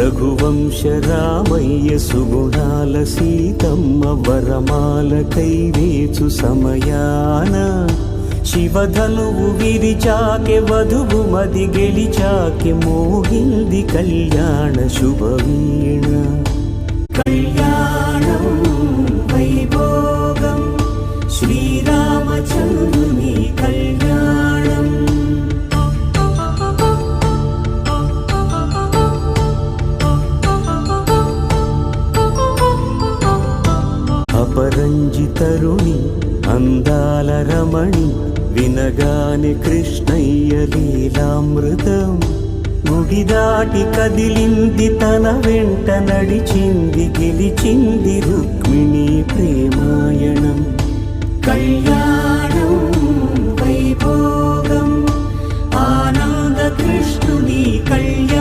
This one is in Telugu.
రఘువంశ రామయ్య సుగుణాల సీతమ్మ వరమాల కైవేచు సమయాన శివధనువు విరిచాకె వధువు మది గెలిచాకె మోగింది కళ్యాణ శుభవీణ కళ్యాణం వైభోగం శ్రీరామచంద్రుని కళ్యాణం అపరంజి తరుణి అందాల రమణి వినగానే కృష్ణయ్య లీలామృతం గుడి దాటి కదిలింది తన వెంట నడిచింది గెలిచింది రుక్మిణి ప్రేమాయణం కళ్యాణం వైభోగం ఆనంద కృష్ణుని కళ్యాణం